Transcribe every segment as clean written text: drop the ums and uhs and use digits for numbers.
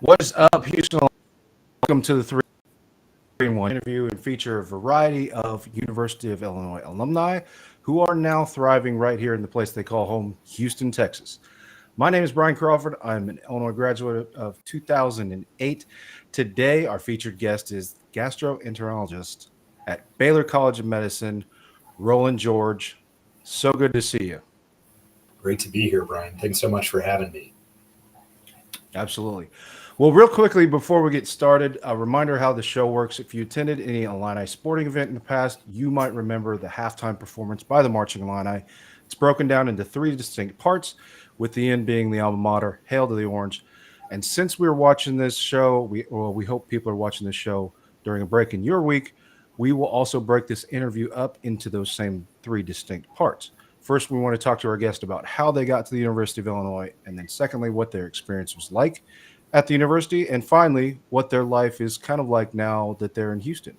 What is up, Houston? Welcome to the 3-in-1 interview and feature a variety of University of Illinois alumni who are now thriving right here in the place they call home, Houston, Texas. My name is Brian Crawford. I'm an Illinois graduate of 2008. Today, our featured guest is gastroenterologist at Baylor College of Medicine, Rollin George. So good to see you. Great to be here, Brian. Thanks so much for having me. Absolutely. Well, real quickly, before we get started, a reminder how the show works. If you attended any Illini sporting event in the past, you might remember the halftime performance by the Marching Illini. It's broken down into three distinct parts, with the end being the alma mater, Hail to the Orange. And since we're watching this show, we hope people are watching this show during a break in your week, we will also break this interview up into those same three distinct parts. First, we want to talk to our guest about how they got to the University of Illinois, and then secondly, what their experience was like at the university, and finally, what their life is kind of like now that they're in Houston.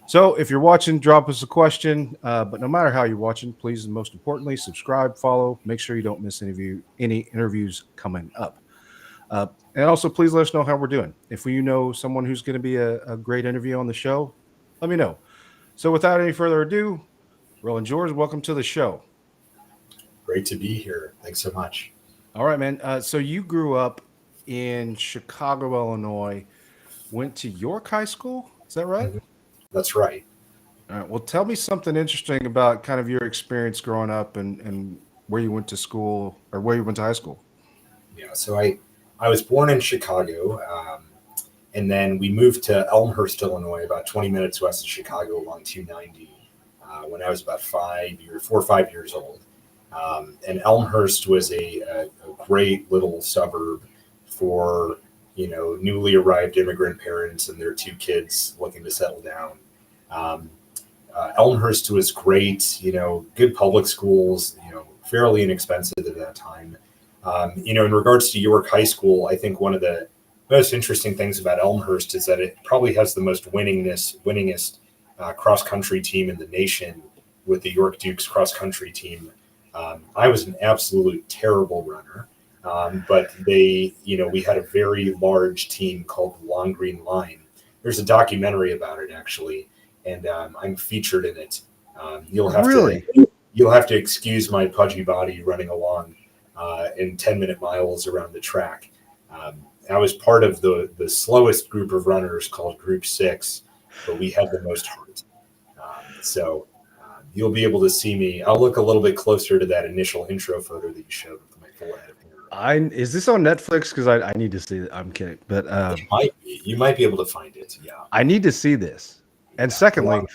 So if you're watching, drop us a question, but no matter how you're watching, please, and most importantly, subscribe, follow, make sure you don't miss any interviews coming up. And also, please let us know how we're doing. If you know someone who's going to be a great interview on the show, let me know. So without any further ado, Rollin George, welcome to the show. Great to be here. Thanks so much. All right, man. So you grew up in Chicago, Illinois, went to York High School. Is that right? Mm-hmm. That's right. All right. Well, tell me something interesting about kind of your experience growing up and where you went to school or where you went to high school. Yeah. So I was born in Chicago, and then we moved to Elmhurst, Illinois, about 20 minutes west of Chicago along 290 when I was about 4 or 5 years old. And Elmhurst was a great little suburb for, newly arrived immigrant parents and their two kids looking to settle down. Elmhurst was great, good public schools, fairly inexpensive at that time. In regards to York High School, I think one of the most interesting things about Elmhurst is that it probably has the most winningest cross-country team in the nation with the York Dukes cross-country team. I was an absolute terrible runner, but we had a very large team called the Long Green Line. There's a documentary about it, actually, and I'm featured in it. You'll have to excuse my pudgy body running along in 10-minute miles around the track. I was part of the slowest group of runners called Group 6, but we had the most heart. So you'll be able to see me. I'll look a little bit closer to that initial intro photo that you showed with my full head of hair. Is this on Netflix? Because I need to see it. I'm kidding, but it might be. You might be able to find it. Yeah, I need to see this. And secondly,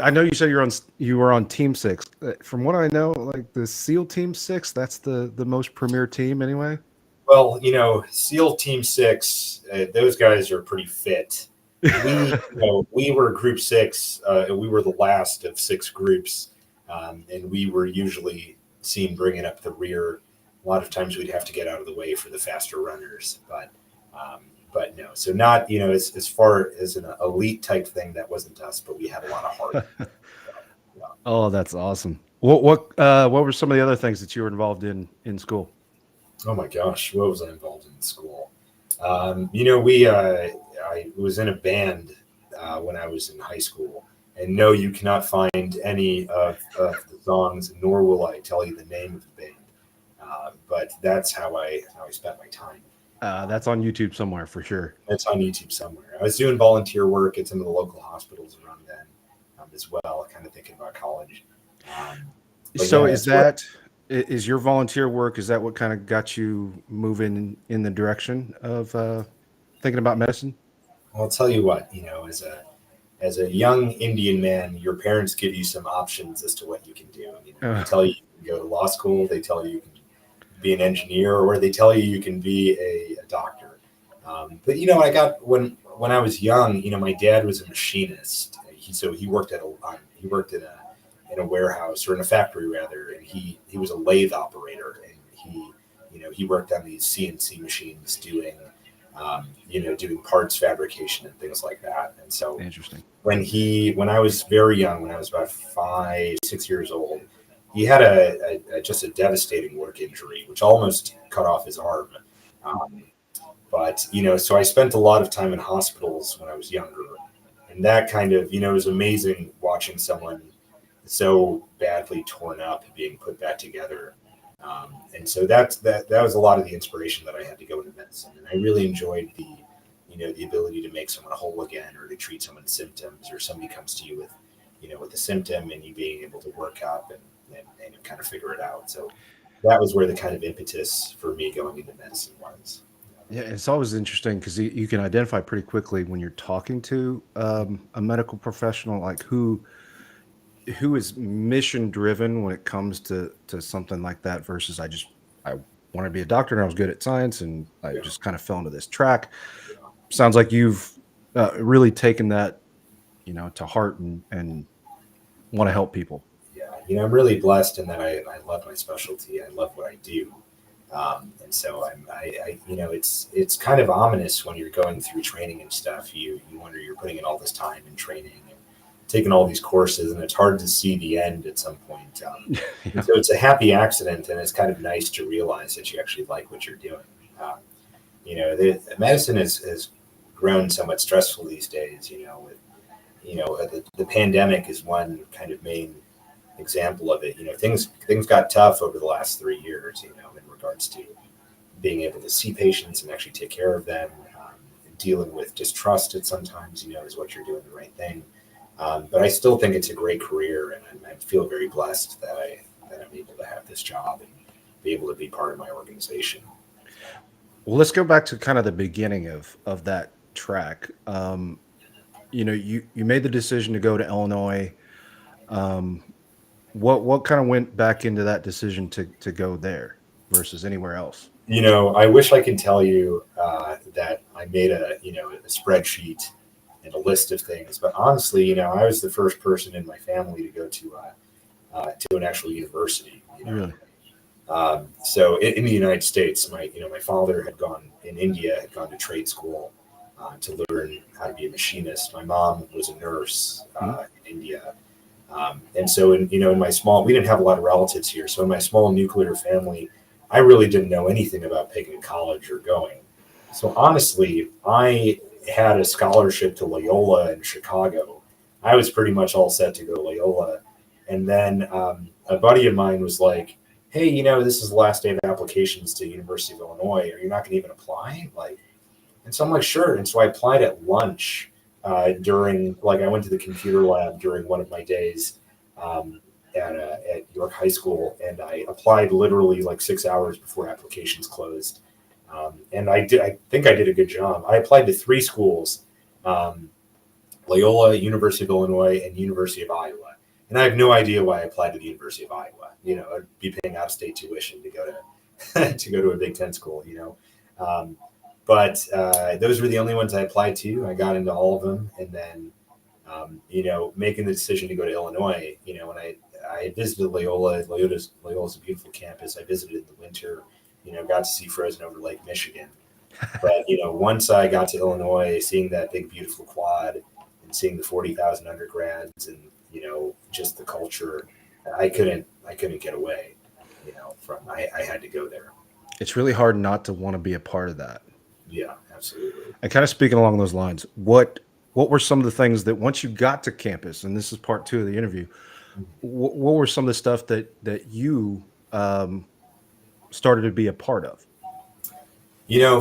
I know you said you were on Team 6. From what I know, like the SEAL Team 6, that's the most premier team anyway. Well, SEAL Team 6, those guys are pretty fit. We were Group 6. We were the last of 6 groups, and we were usually seen bringing up the rear. A lot of times we'd have to get out of the way for the faster runners, but no. So not as far as an elite type thing, that wasn't us, but we had a lot of heart. Yeah. Oh, that's awesome. What were some of the other things that you were involved in school? Oh my gosh, what was I involved in school? I was in a band when I was in high school, and no, you cannot find any of the songs, nor will I tell you the name of the band. But that's how I spent my time. That's on YouTube somewhere for sure. That's on YouTube somewhere. I was doing volunteer work at some of the local hospitals around then as well, kind of thinking about college. So is your volunteer work, is that what kind of got you moving in the direction of thinking about medicine? Well, I'll tell you what, as a young Indian man, your parents give you some options as to what you can do. They tell you can go to law school, they tell you can be an engineer, or they tell you can be a doctor. But I got when I was young, my dad was a machinist. He worked in a warehouse, or in a factory rather, and he was a lathe operator, and he worked on these CNC machines doing parts fabrication and things like that. And so interesting. When I was very young, when I was about 5, 6 years old, he had just a devastating work injury, which almost cut off his arm. But But, so I spent a lot of time in hospitals when I was younger. And that kind of, it was amazing watching someone so badly torn up being put back together. And so that was a lot of the inspiration that I had to go into medicine. And I really enjoyed the ability to make someone whole again, or to treat someone's symptoms, or somebody comes to you with a symptom and you being able to work up and kind of figure it out. So that was where the kind of impetus for me going into medicine was. Yeah, it's always interesting because you can identify pretty quickly when you're talking to a medical professional, like who is mission driven when it comes to something like that versus I want to be a doctor and I was good at science and I just kind of fell into this track. Sounds like you've really taken that, to heart and want to help people. Yeah, I'm really blessed in that I love my specialty. I love what I do. And so it's kind of ominous when you're going through training and stuff. You wonder, you're putting in all this time in training and taking all these courses, and it's hard to see the end at some point. So it's a happy accident, and it's kind of nice to realize that you actually like what you're doing. The medicine has grown somewhat stressful these days. The pandemic is one kind of main example of it. Things got tough over the last 3 years, in regards to being able to see patients and actually take care of them, dealing with distrust at sometimes, is what you're doing the right thing. But I still think it's a great career, and I feel very blessed that I'm able to have this job and be able to be part of my organization. Well, let's go back to kind of the beginning of that track. You made the decision to go to Illinois. What kind of went back into that decision to go there versus anywhere else? I wish I could tell you that I made a spreadsheet and a list of things, but honestly, I was the first person in my family to go to an actual university. Really? So in the United States, my father had gone to trade school to learn how to be a machinist. My mom was a nurse in India. And so in my we didn't have a lot of relatives here. So in my small nuclear family, I really didn't know anything about picking a college or going. So honestly, I had a scholarship to Loyola in Chicago. I was pretty much all set to go to Loyola. And then a buddy of mine was like, hey, this is the last day of applications to University of Illinois. Are you not going to even apply? And so I'm like, sure. And so I applied at lunch during, I went to the computer lab during one of my days at York High School, and I applied literally 6 hours before applications closed. And I think I did a good job. I applied to 3 schools, Loyola, University of Illinois, and University of Iowa. And I have no idea why I applied to the University of Iowa. I'd be paying out-of-state tuition to go to a Big Ten school, But those were the only ones I applied to. I got into all of them. And then, making the decision to go to Illinois, when I visited Loyola. Loyola's a beautiful campus. I visited in the winter, got to see frozen over Lake Michigan. But, once I got to Illinois, seeing that big, beautiful quad and seeing the 40,000 undergrads and, just the culture, I couldn't get away, I had to go there. It's really hard not to want to be a part of that. Yeah, absolutely. And kind of speaking along those lines, what were some of the things that once you got to campus, and this is part 2 of the interview, what were some of the stuff that you started to be a part of?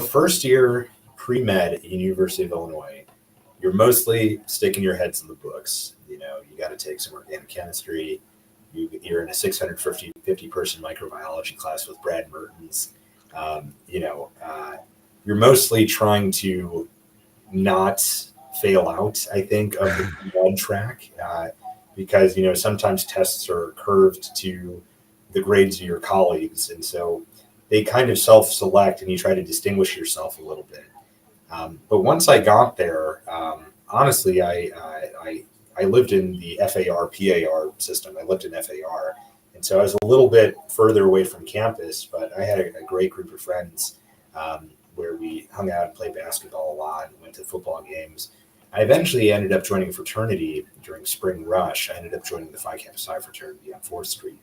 First year pre-med at University of Illinois, you're mostly sticking your heads in the books. You got to take some organic chemistry. You're in a 650 person microbiology class with Brad Mertens. You're mostly trying to not fail out, I think, of the blood track because, sometimes tests are curved to the grades of your colleagues. And so they kind of self-select and you try to distinguish yourself a little bit. But once I got there, honestly, I lived in the FAR system. I lived in FAR. And so I was a little bit further away from campus, but I had a great group of friends where we hung out and played basketball a lot and went to football games. I eventually ended up joining a fraternity during spring rush. I ended up joining the Phi Kappa Psi fraternity on 4th Street.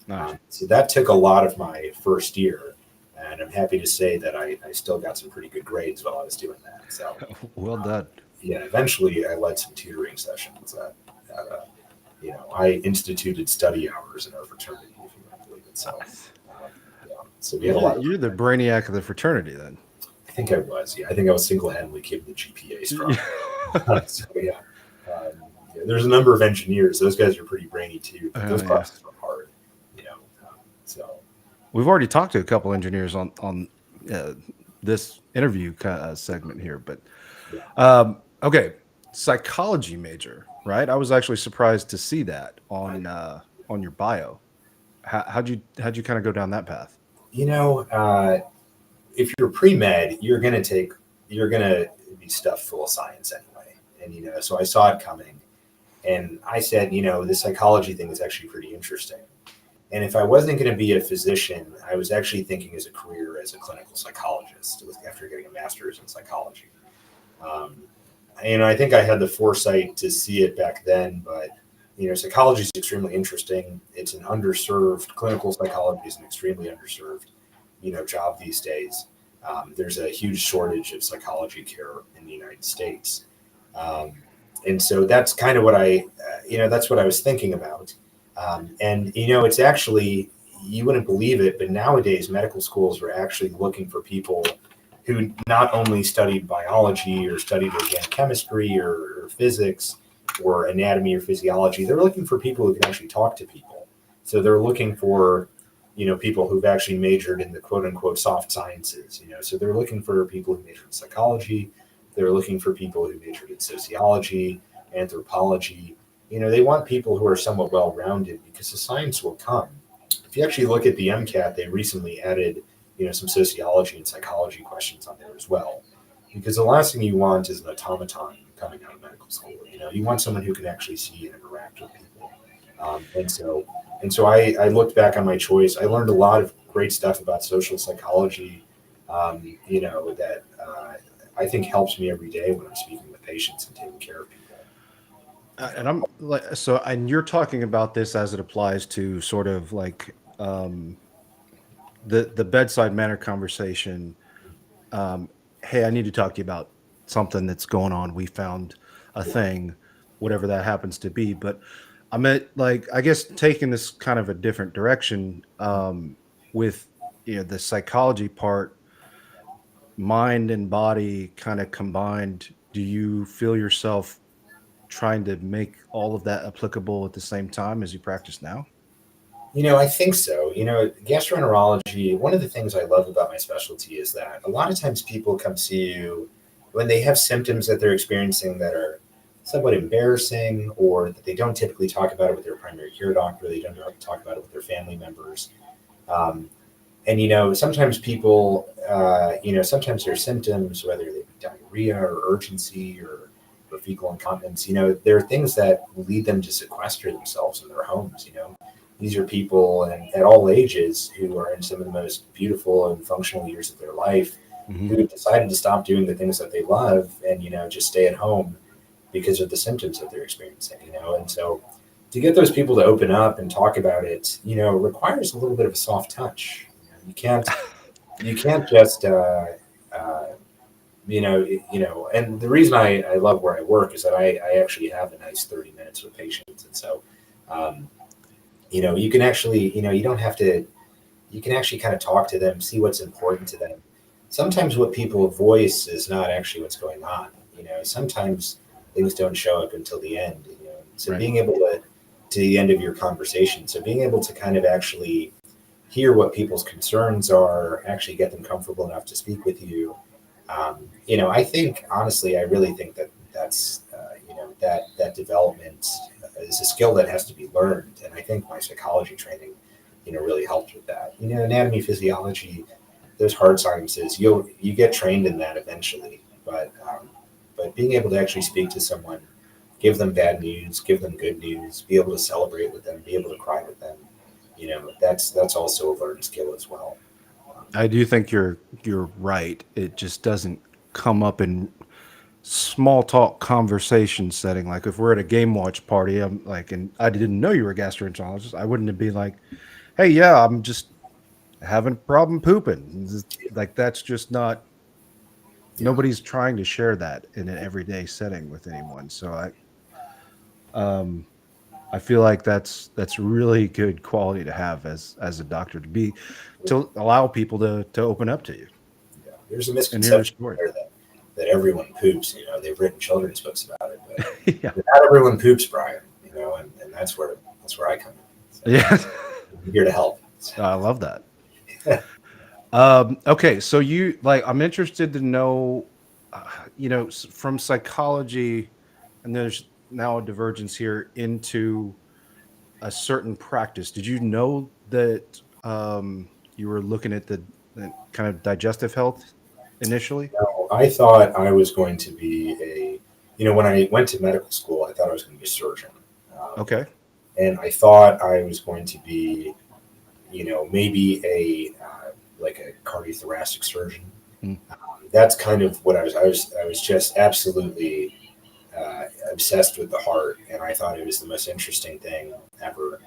Nice. So that took a lot of my first year. And I'm happy to say that I still got some pretty good grades while I was doing that. So, Well done. yeah, eventually I led some tutoring sessions I instituted study hours in our fraternity, if you want to believe it. So, um, yeah, so we had a lot of. You're the brainiac of the fraternity then. I think I was. Yeah, I think I was single-handedly keeping the GPA strong. So there's a number of engineers. Those guys are pretty brainy too. But those classes were hard. You know, so We've already talked to a couple engineers on this interview segment here, but yeah. okay, psychology major, right? I was actually surprised to see that on your bio. How'd you kind of go down that path? You know, if you're pre-med, you're gonna be stuffed full of science anyway. And so I saw it coming, and I said, the psychology thing is actually pretty interesting. And if I wasn't going to be a physician, I was actually thinking as a career as a clinical psychologist after getting a master's in psychology. Um, I think I had the foresight to see it back then, but psychology is extremely interesting. It's an underserved clinical psychology is an extremely underserved, job these days. There's a huge shortage of psychology care in the United States, and so that's kind of what that's what I was thinking about. It's actually, you wouldn't believe it, but nowadays medical schools are actually looking for people who not only studied biology or studied organic chemistry or physics or anatomy or physiology. They're looking for people who can actually talk to people. So they're looking for, people who've actually majored in the quote unquote soft sciences, so they're looking for people who majored in psychology. They're looking for people who majored in sociology, anthropology. They want people who are somewhat well-rounded because the science will come. If you actually look at the MCAT, they recently added, some sociology and psychology questions on there as well. Because the last thing you want is an automaton coming out of medical school. You want someone who can actually see and interact with people. I looked back on my choice. I learned a lot of great stuff about social psychology, that I think helps me every day when I'm speaking with patients and taking care of people. And I'm like, and you're talking about this as it applies to sort of like the bedside manner conversation. Hey, I need to talk to you about something that's going on. We found a thing, whatever that happens to be. But I meant, like, I guess taking this kind of a different direction with the psychology part, mind and body kind of combined. Do you feel yourself trying to make all of that applicable at the same time as you practice now? I think so. Gastroenterology, one of the things I love about my specialty is that a lot of times people come see you when they have symptoms that they're experiencing that are somewhat embarrassing, or that they don't typically talk about it with their primary care doctor. They don't talk about it with their family members. Sometimes people, sometimes their symptoms, whether they be diarrhea or urgency or fecal incontinence, there are things that lead them to sequester themselves in their homes. These are people and at all ages who are in some of the most beautiful and functional years of their life, who have decided to stop doing the things that they love and, just stay at home because of the symptoms that they're experiencing, And so to get those people to open up and talk about it, requires a little bit of a soft touch. You can't just, and the reason I love where I work is that I actually have a nice 30 minutes with patients. And so, you can actually, you don't have to, you can actually kind of talk to them, see what's important to them. Sometimes what people voice is not actually what's going on. Sometimes things don't show up until the end. So right. Being able to the end of your conversation, so being able to kind of actually hear what people's concerns are, actually get them comfortable enough to speak with you. I think, honestly, I really think that's that development is a skill that has to be learned. And I think my psychology training, really helped with that. Anatomy, physiology, those hard sciences, you get trained in that eventually. But being able to actually speak to someone, give them bad news, give them good news, be able to celebrate with them, be able to cry with them, that's also a learned skill as well. I do think you're right. It just doesn't come up in small talk conversation setting. Like if we're at a game watch party, I'm like, and I didn't know you were a gastroenterologist, I wouldn't be like, hey, yeah, I'm just having a problem pooping. Like that's just not. Yeah. Nobody's trying to share that in an everyday setting with anyone. So I feel like that's really good quality to have as a doctor to allow people to open up to you Yeah. There's a and hear their misconception story. there that everyone poops. They've written children's books about it, Yeah, but not everyone poops, Brian. And that's where I come in. So yeah, I'm here to help. I love that. Okay, so I'm interested to know, from psychology, and there's now a divergence here into a certain practice. Did you know that you were looking at the kind of digestive health initially? Now, I thought I was going to be when I went to medical school, I thought I was going to be a surgeon. Okay. And I thought I was going to be, maybe like a cardiothoracic surgeon. Mm. That's kind of what I was. I was just absolutely obsessed with the heart, and I thought it was the most interesting thing ever.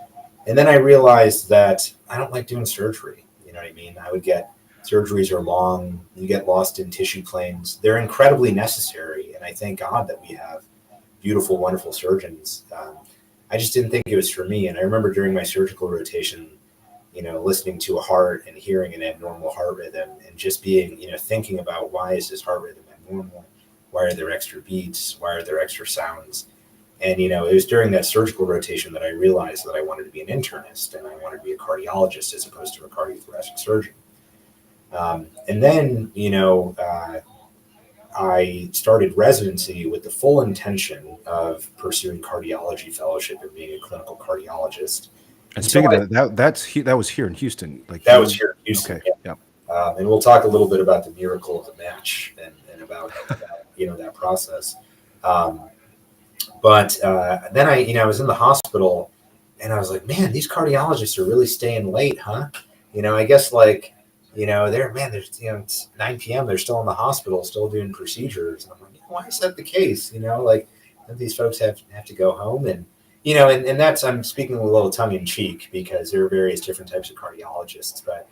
And then I realized that I don't like doing surgery. You know what I mean? Surgeries are long. You get lost in tissue planes. They're incredibly necessary, and I thank God that we have beautiful, wonderful surgeons. I just didn't think it was for me. And I remember during my surgical rotation, listening to a heart and hearing an abnormal heart rhythm and just being, thinking about why is this heart rhythm abnormal? Why are there extra beats? Why are there extra sounds? And, it was during that surgical rotation that I realized that I wanted to be an internist and I wanted to be a cardiologist as opposed to a cardiothoracic surgeon. And then, I started residency with the full intention of pursuing cardiology fellowship and being a clinical cardiologist. And speaking of that was here in Houston. That was here in Houston. Okay. Yeah. And we'll talk a little bit about the miracle of the match and about that process. But then I was in the hospital and I was like, man, these cardiologists are really staying late, huh? I guess it's 9 p.m. They're still in the hospital, still doing procedures. And I'm like, why is that the case? These folks have to go home and that's, I'm speaking with a little tongue in cheek because there are various different types of cardiologists, but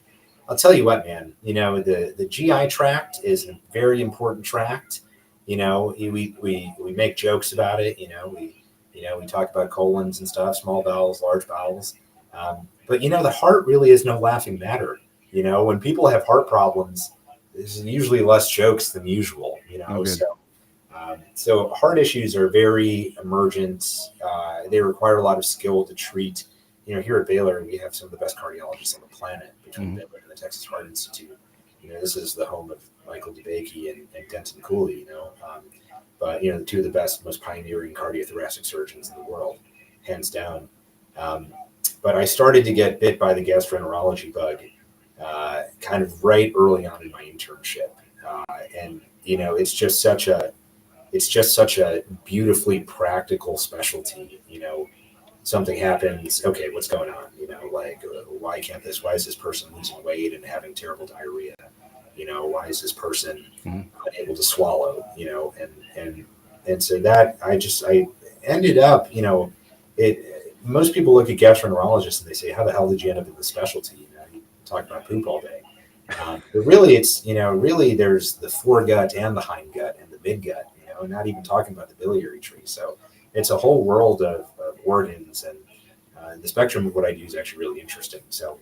I'll tell you what, man, the GI tract is a very important tract. We make jokes about it. We talk about colons and stuff, small bowels, large bowels. But the heart really is no laughing matter. When people have heart problems, there's usually less jokes than usual, Oh, good. So heart issues are very emergent. They require a lot of skill to treat. Here at Baylor, we have some of the best cardiologists on the planet between Baylor and the Texas Heart Institute. This is the home of Michael DeBakey and Denton Cooley, but, the two of the best, most pioneering cardiothoracic surgeons in the world, hands down. But I started to get bit by the gastroenterology bug kind of right early on in my internship. And, it's just such a beautifully practical specialty. Something happens. Okay, what's going on? Why is this person losing weight and having terrible diarrhea? Why is this person unable to swallow? And so that I ended up, most people look at gastroenterologists and they say, how the hell did you end up in the specialty? You talk about poop all day. But really really there's the foregut and the hindgut and the midgut, not even talking about the biliary tree. So it's a whole world of organs, and the spectrum of what I do is actually really interesting. So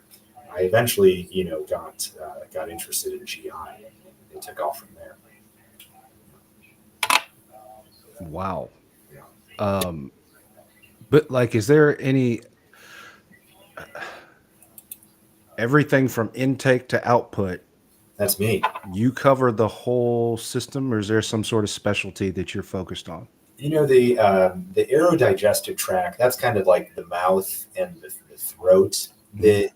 I eventually, got interested in GI and took off from there. Wow. Yeah. But is there everything from intake to output? That's me. You cover the whole system, or is there some sort of specialty that you're focused on? The aerodigestive tract, that's kind of like the mouth and the throat. The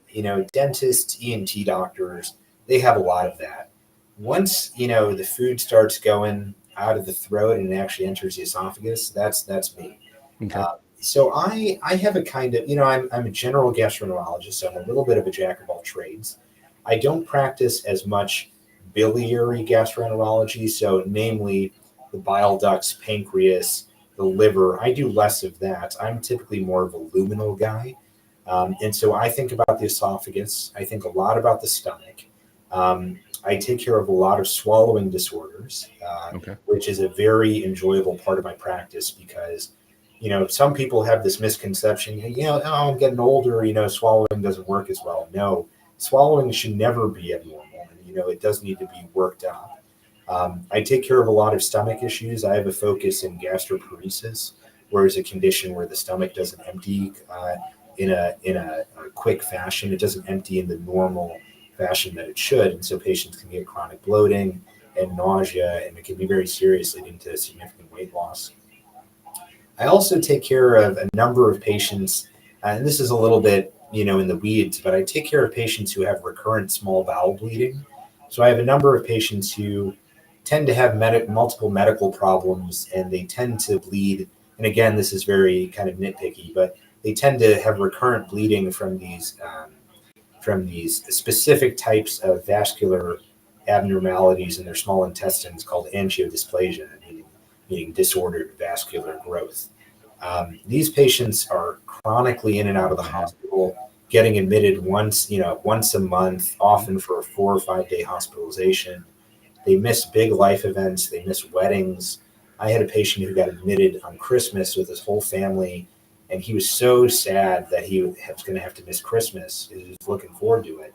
dentists, ENT doctors, they have a lot of that. Once the food starts going out of the throat and it actually enters the esophagus, that's me. Okay. So I have a kind of, I'm a general gastroenterologist, so I'm a little bit of a jack of all trades. I don't practice as much biliary gastroenterology, so namely the bile ducts, pancreas, the liver. I do less of that. I'm typically more of a luminal guy. And so I think about the esophagus. I think a lot about the stomach. I take care of a lot of swallowing disorders, Okay. which is a very enjoyable part of my practice because, some people have this misconception, oh, I'm getting older, swallowing doesn't work as well. No, swallowing should never be abnormal. And, it does need to be worked up. I take care of a lot of stomach issues. I have a focus in gastroparesis, where it's a condition where the stomach doesn't empty in a quick fashion. It doesn't empty in the normal fashion that it should, and so patients can get chronic bloating and nausea, and it can be very serious, leading to significant weight loss. I also take care of a number of patients, and this is a little bit, in the weeds, but I take care of patients who have recurrent small bowel bleeding. So I have a number of patients who tend to have multiple medical problems, and they tend to bleed. And again, this is very kind of nitpicky, but they tend to have recurrent bleeding from these specific types of vascular abnormalities in their small intestines called angiodysplasia, meaning disordered vascular growth. These patients are chronically in and out of the hospital, getting admitted once a month, often for a 4 or 5 day hospitalization. They miss big life events. They miss weddings. I had a patient who got admitted on Christmas with his whole family, and he was so sad that he was going to have to miss Christmas. He was looking forward to it.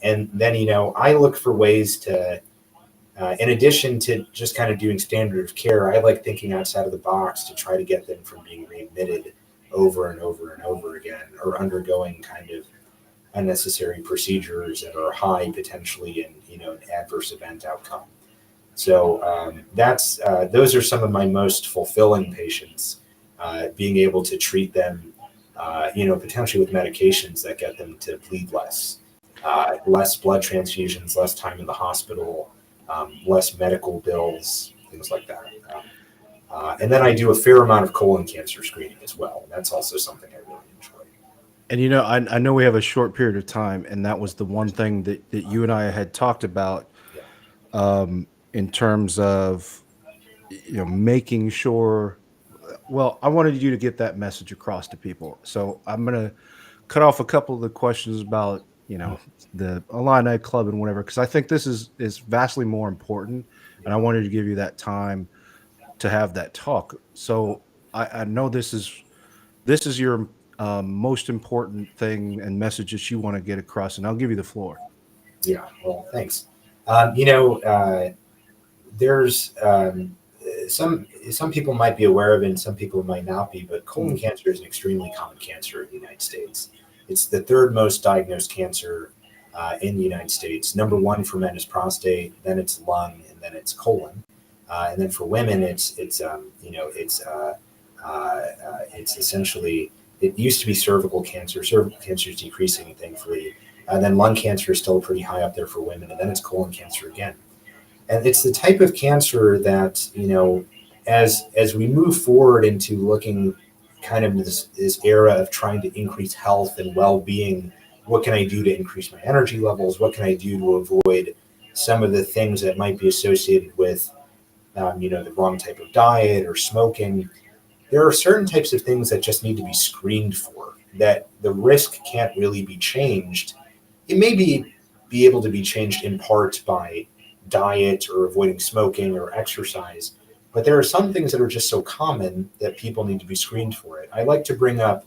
And then, I look for ways to, in addition to just kind of doing standard of care, I like thinking outside of the box to try to get them from being readmitted over and over and over again, or undergoing kind of unnecessary procedures that are high potentially in, an adverse event outcome. So those are some of my most fulfilling patients. Being able to treat them, potentially with medications that get them to bleed less, less blood transfusions, less time in the hospital, less medical bills, things like that. And then I do a fair amount of colon cancer screening as well. That's also something I really enjoy. And I know we have a short period of time, and that was the one thing that you and I had talked about, in terms of making sure. Well, I wanted you to get that message across to people, so I'm gonna cut off a couple of the questions about the Illini Club and whatever, because I think this is vastly more important, and I wanted to give you that time to have that talk. So I know this is your most important thing and message that you want to get across, and I'll give you the floor. Yeah, well, thanks. There's some people might be aware of it and some people might not be, but colon cancer is an extremely common cancer in the United States. It's the third most diagnosed cancer in the United States. Number one for men is prostate, then it's lung, and then it's colon. And then for women, it's essentially, it used to be cervical cancer. Cervical cancer is decreasing, thankfully. And then lung cancer is still pretty high up there for women, and then it's colon cancer again. And it's the type of cancer that, as we move forward into looking kind of this era of trying to increase health and well-being, what can I do to increase my energy levels? What can I do to avoid some of the things that might be associated with, the wrong type of diet or smoking? There are certain types of things that just need to be screened for, that the risk can't really be changed. It may be able to be changed in part by diet or avoiding smoking or exercise, but there are some things that are just so common that people need to be screened for it. I like to bring up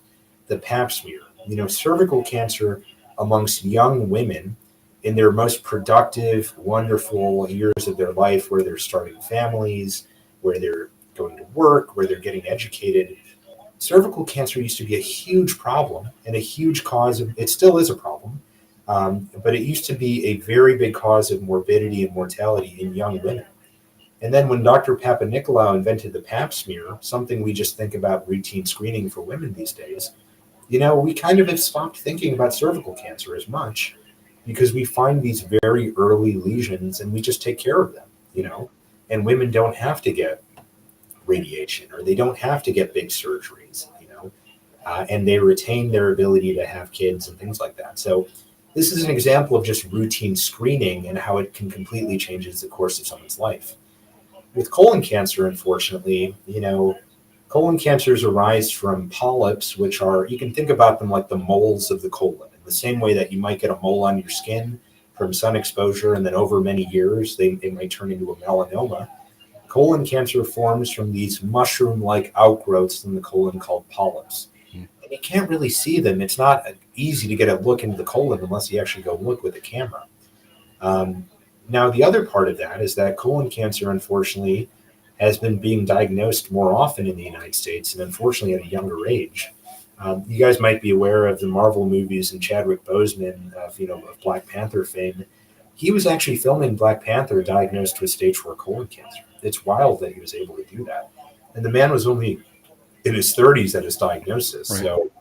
the pap smear. Cervical cancer amongst young women in their most productive, wonderful years of their life, where they're starting families, where they're going to work, where they're getting educated. Cervical cancer used to be a huge problem and a huge cause of, it still is a problem, but it used to be a very big cause of morbidity and mortality in young women. And then when Dr. Papanicolaou invented the pap smear, something we just think about routine screening for women these days, we kind of have stopped thinking about cervical cancer as much because we find these very early lesions and we just take care of them, and women don't have to get radiation or they don't have to get big surgeries, and they retain their ability to have kids and things like that. So this is an example of just routine screening and how it can completely change the course of someone's life. With colon cancer, unfortunately, Colon cancers arise from polyps, which are, you can think about them like the moles of the colon. In the same way that you might get a mole on your skin from sun exposure, and then over many years, they might turn into a melanoma. Colon cancer forms from these mushroom-like outgrowths in the colon called polyps. Hmm. And you can't really see them. It's not easy to get a look into the colon unless you actually go look with a camera. Now, the other part of that is that colon cancer, unfortunately, has been being diagnosed more often in the United States, and unfortunately at a younger age. You guys might be aware of the Marvel movies and Chadwick Boseman of Black Panther fame. He was actually filming Black Panther diagnosed with stage 4 colon cancer. It's wild that he was able to do that. And the man was only in his 30s at his diagnosis. Right. So,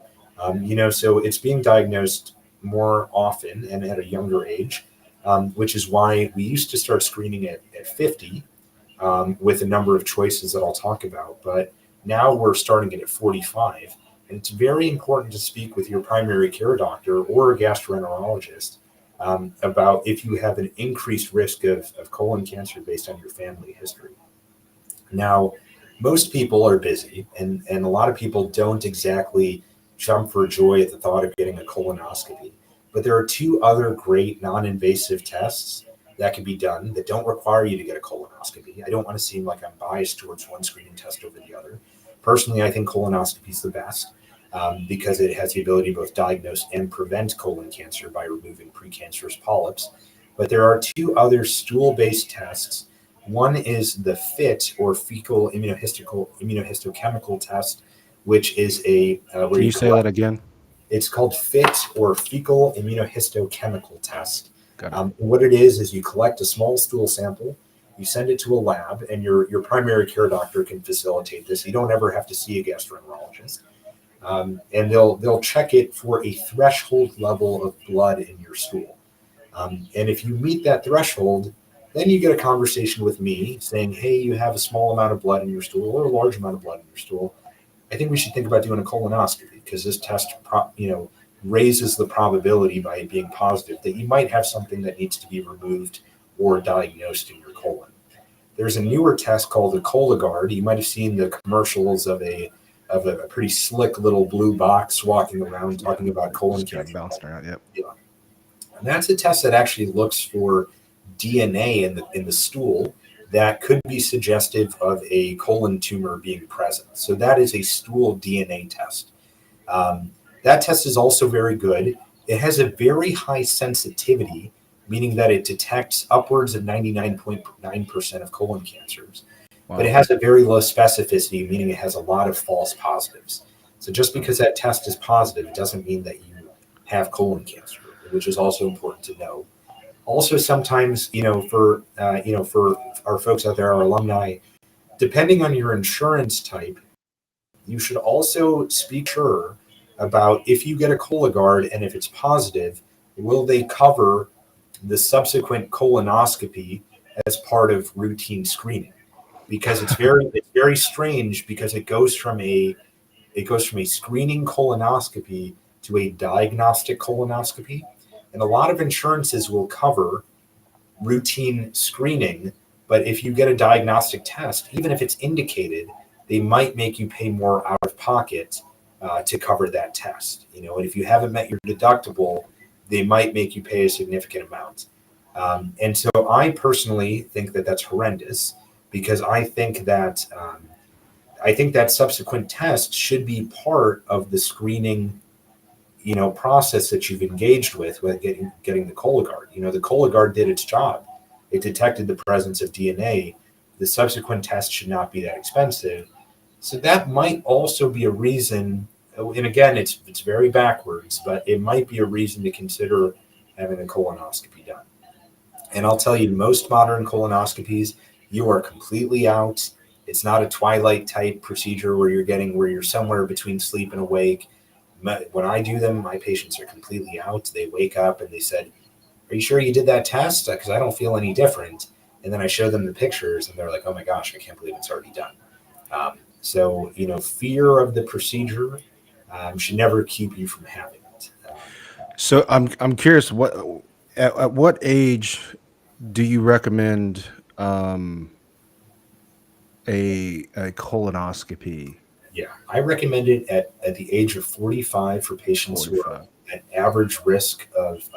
so it's being diagnosed more often and at a younger age, which is why we used to start screening it at 50 with a number of choices that I'll talk about. But now we're starting it at 45. And it's very important to speak with your primary care doctor or a gastroenterologist about if you have an increased risk of colon cancer based on your family history. Now, most people are busy, and a lot of people don't exactly jump for joy at the thought of getting a colonoscopy. But there are two other great non-invasive tests that can be done that don't require you to get a colonoscopy. I don't want to seem like I'm biased towards one screening test over the other. Personally, I think colonoscopy is the best because it has the ability to both diagnose and prevent colon cancer by removing precancerous polyps. But there are two other stool-based tests. One is the FIT, or fecal immunohistochemical test, which is a where Can you say that again? It's called FIT, or fecal immunohistochemical test. Got it. What it is you collect a small stool sample, you send it to a lab, and your primary care doctor can facilitate this. You don't ever have to see a gastroenterologist. And they'll check it for a threshold level of blood in your stool. And if you meet that threshold, then you get a conversation with me saying, hey, you have a small amount of blood in your stool or a large amount of blood in your stool. I think we should think about doing a colonoscopy because this test, raises the probability by it being positive that you might have something that needs to be removed or diagnosed in your colon. There's a newer test called a Cologuard. You might have seen the commercials of a pretty slick little blue box walking around talking about colon cancer. Bouncing around, yep. Yeah. And that's a test that actually looks for DNA in the stool that could be suggestive of a colon tumor being present. So that is a stool DNA test. That test is also very good. It has a very high sensitivity, meaning that it detects upwards of 99.9% of colon cancers. Wow. But it has a very low specificity, meaning it has a lot of false positives. So just because that test is positive, it doesn't mean that you have colon cancer, which is also important to know. Also, sometimes, for our folks out there, our alumni, depending on your insurance type, you should also speak sure about if you get a Cologuard and if it's positive, will they cover the subsequent colonoscopy as part of routine screening? Because it's very strange because it goes from a screening colonoscopy to a diagnostic colonoscopy. And a lot of insurances will cover routine screening, but if you get a diagnostic test, even if it's indicated, they might make you pay more out of pocket to cover that test. And if you haven't met your deductible, they might make you pay a significant amount. And so I personally think that that's horrendous because I think that subsequent test should be part of the screening process that you've engaged with getting the Cologuard. The Cologuard did its job. It detected the presence of DNA. The subsequent test should not be that expensive. So that might also be a reason, and again, it's very backwards, but it might be a reason to consider having a colonoscopy done. And I'll tell you, most modern colonoscopies, you are completely out. It's not a Twilight type procedure where you're somewhere between sleep and awake. When I do them, my patients are completely out. They wake up and they said, are you sure you did that test? Because I don't feel any different. And then I show them the pictures and they're like, oh my gosh, I can't believe it's already done. So, fear of the procedure should never keep you from having it. So I'm curious, at what age do you recommend a colonoscopy? Yeah, I recommend it at the age of 45 for patients who are 45. at average risk of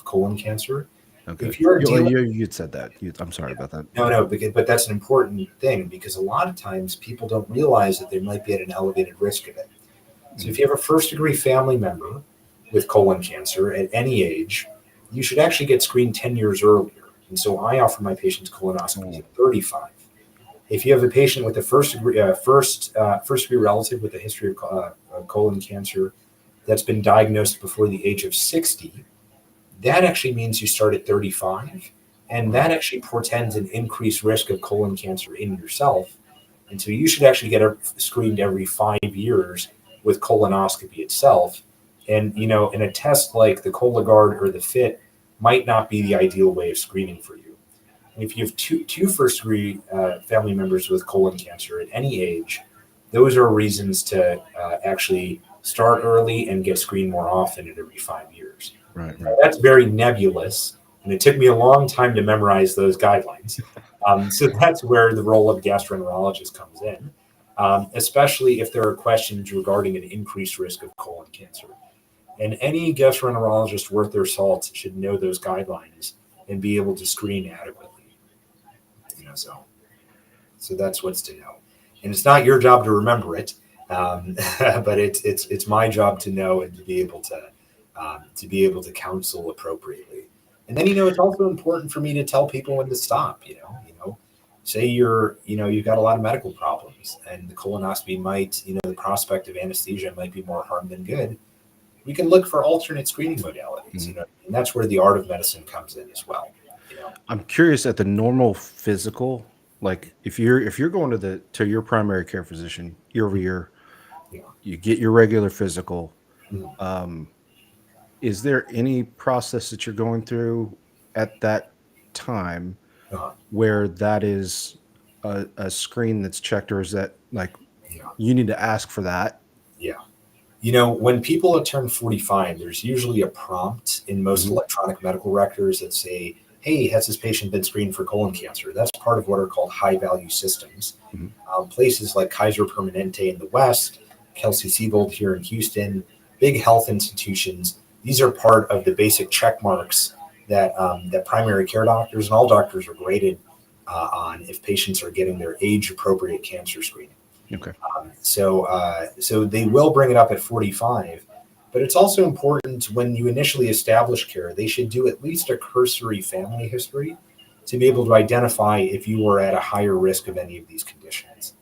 colon cancer. Okay. If you're Well, dealing, you'd said that. I'm sorry about that. no, but that's an important thing because a lot of times people don't realize that they might be at an elevated risk of it. So if Mm. you have a first degree family member with colon cancer at any age, you should actually get screened 10 years earlier. And so I offer my patients colonoscopies Oh, at 35. If you have a patient with a first degree relative with a history of colon cancer that's been diagnosed before the age of 60, that actually means you start at 35, and right. that actually portends an increased risk of colon cancer in yourself. And so you should actually get screened every 5 years with colonoscopy itself. And in a test like the Cologuard or the FIT might not be the ideal way of screening for you. And if you have two first degree family members with colon cancer at any age, those are reasons to actually start early and get screened more often at every 5 years. Right. Right. That's very nebulous, and it took me a long time to memorize those guidelines. So that's where the role of gastroenterologist comes in, especially if there are questions regarding an increased risk of colon cancer. And any gastroenterologist worth their salt should know those guidelines and be able to screen adequately. So that's what's to know. And it's not your job to remember it, but it's my job to know and to be able to counsel appropriately. And then it's also important for me to tell people when to stop. Say you've got a lot of medical problems, and the colonoscopy might the prospect of anesthesia might be more harm than good. We can look for alternate screening modalities. Mhm. And that's where the art of medicine comes in as well. I'm curious at the normal physical, like if you're going to your primary care physician year over year, Yeah. you get your regular physical. Mhm. Um, is there any process that you're going through at that time Uh, where that is a screen that's checked, or is that like yeah. you need to ask for that? Yeah. When people turn 45, there's usually a prompt in most Hmm. electronic medical records that say, hey, has this patient been screened for colon cancer? That's part of what are called high value systems. Hmm. Places like Kaiser Permanente in the West, Kelsey-Seybold here in Houston, big health institutions, these are part of the basic check marks that primary care doctors and all doctors are graded on if patients are getting their age appropriate cancer screening. Okay. So they will bring it up at 45, but it's also important when you initially establish care, they should do at least a cursory family history to be able to identify if you were at a higher risk of any of these conditions.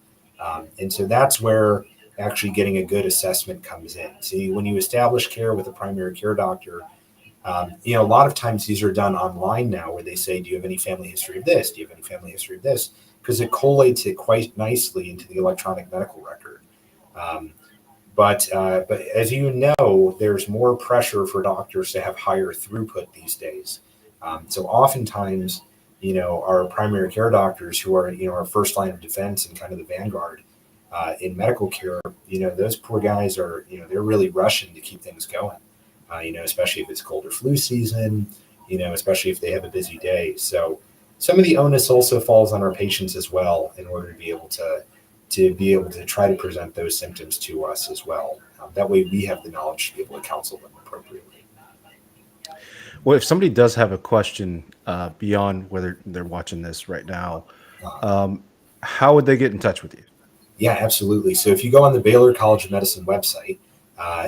And so that's where actually getting a good assessment comes in. See, when you establish care with a primary care doctor, a lot of times these are done online now where they say, do you have any family history of this? Do you have any family history of this? Because it collates it quite nicely into the electronic medical record. Um, but as you know, there's more pressure for doctors to have higher throughput these days. So oftentimes, our primary care doctors who are, our first line of defense and kind of the vanguard in medical care, those poor guys are, they're really rushing to keep things going. Especially if it's cold or flu season, especially if they have a busy day. So some of the onus also falls on our patients as well in order to try to present those symptoms to us as well. That way we have the knowledge to be able to counsel them appropriately. Well, if somebody does have a question beyond whether they're watching this right now, Uh, um, how would they get in touch with you? yeah, absolutely. So if you go on the Baylor College of Medicine website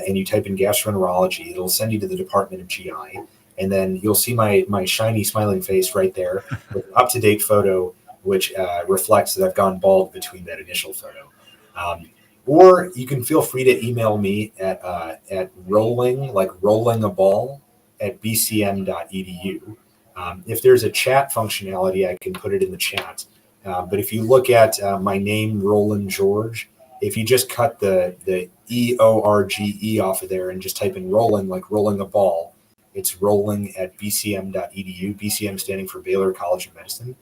and you type in gastroenterology, it'll send you to the Department of GI. And then you'll see my shiny smiling face right there with an up-to-date photo, which reflects that I've gone bald between that initial photo. Or you can feel free to email me at rolling, like rolling a ball, at bcm.edu. If there's a chat functionality, I can put it in the chat. But if you look at my name, Rollin George, if you just cut the EORGE off of there and just type in rolling, like rolling a ball, it's rolling at bcm.edu, BCM standing for Baylor College of Medicine.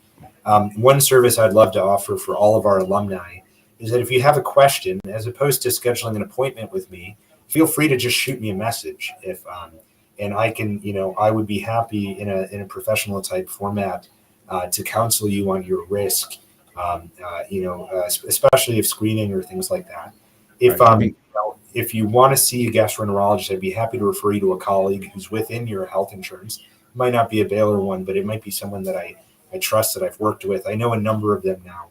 One service I'd love to offer for all of our alumni is that if you have a question, as opposed to scheduling an appointment with me, feel free to just shoot me a message. And I can, I would be happy in a professional type format to counsel you on your risk, especially if screening or things like that. If Right. Maybe. if you want to see a gastroenterologist, I'd be happy to refer you to a colleague who's within your health insurance. It might not be a Baylor one, but it might be someone that I trust, that I've worked with. I know a number of them now,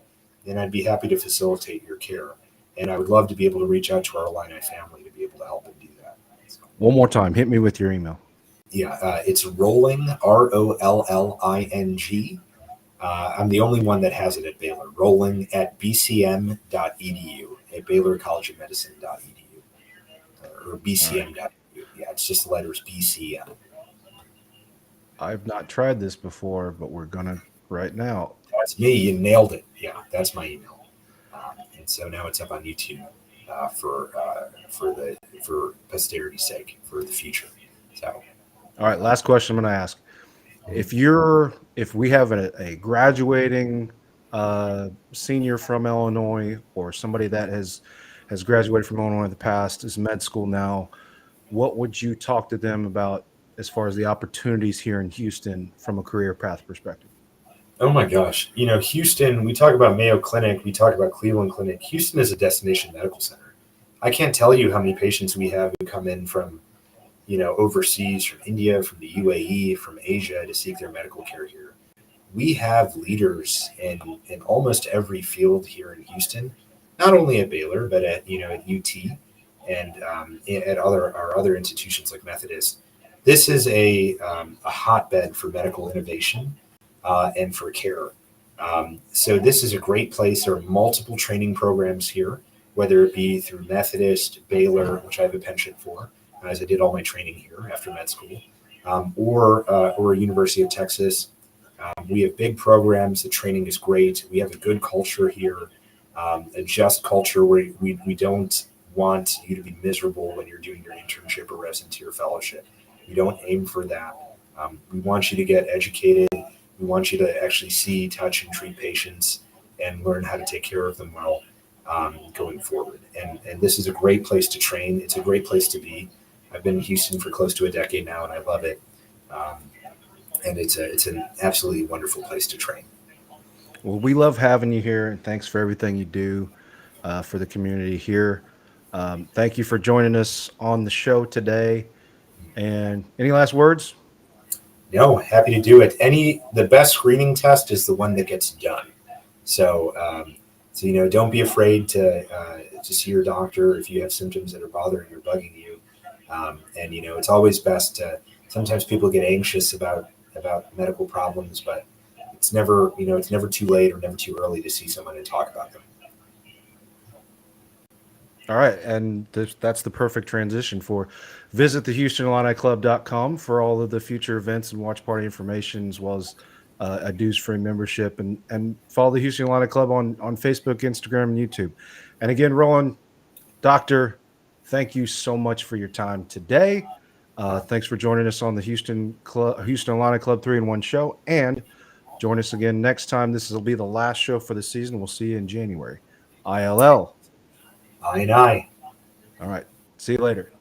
and I'd be happy to facilitate your care. And I would love to be able to reach out to our Illini family to be able to help them do that. So, One more time, hit me with your email. yeah, it's Rolling, Rolling. I'm the only one that has it at Baylor. Rolling at bcm.edu, at Baylor College of Medicine.edu, or bcm.edu. Yeah, it's just the letters BCM. I've not tried this before, but we're gonna right now. That's me. You nailed it. Yeah, that's my email. And so now it's up on YouTube for posterity's sake, for the future. So, All right, last question I'm gonna ask. If we have a graduating senior from Illinois, or somebody that has graduated from Illinois in the past, is med school now, what would you talk to them about as far as the opportunities here in Houston from a career path perspective? oh my gosh, Houston, we talk about Mayo Clinic, we talk about Cleveland Clinic. Houston is a destination medical center. I can't tell you how many patients we have who come in from, overseas, from India, from the UAE, from Asia, to seek their medical care here. We have leaders in almost every field here in Houston, not only at Baylor, but at UT, and at our other institutions like Methodist. This is a hotbed for medical innovation and for care. So this is a great place. There are multiple training programs here, whether it be through Methodist, Baylor, which I have a penchant for, as I did all my training here after med school, or University of Texas. We have big programs. The training is great. We have a good culture here, a just culture where we don't want you to be miserable when you're doing your internship or residency or fellowship. We don't aim for that. We want you to get educated. We want you to actually see, touch, and treat patients and learn how to take care of them well going forward. And this is a great place to train. It's a great place to be. I've been in Houston for close to a decade now, and I love it. And it's an absolutely wonderful place to train. Well, we love having you here, and thanks for everything you do for the community here. Thank you for joining us on the show today. And any last words? No, happy to do it. The best screening test is the one that gets done. So, don't be afraid to see your doctor if you have symptoms that are bothering or bugging you. And it's always best to. Sometimes people get anxious about medical problems, but it's never too late or never too early to see someone and talk about them. All right, and that's the perfect transition for visit the HoustonIlliniClub.com for all of the future events and watch party information, as well as a dues-free membership, and follow the Houston Illini Club on Facebook, Instagram, and YouTube. And again, Rollin, Doctor, thank you so much for your time today. Thanks for joining us on the Houston Illini Club 3-in-1 show, and join us again next time. This will be the last show for the season. We'll see you in January. ILL. I and I. All right. See you later.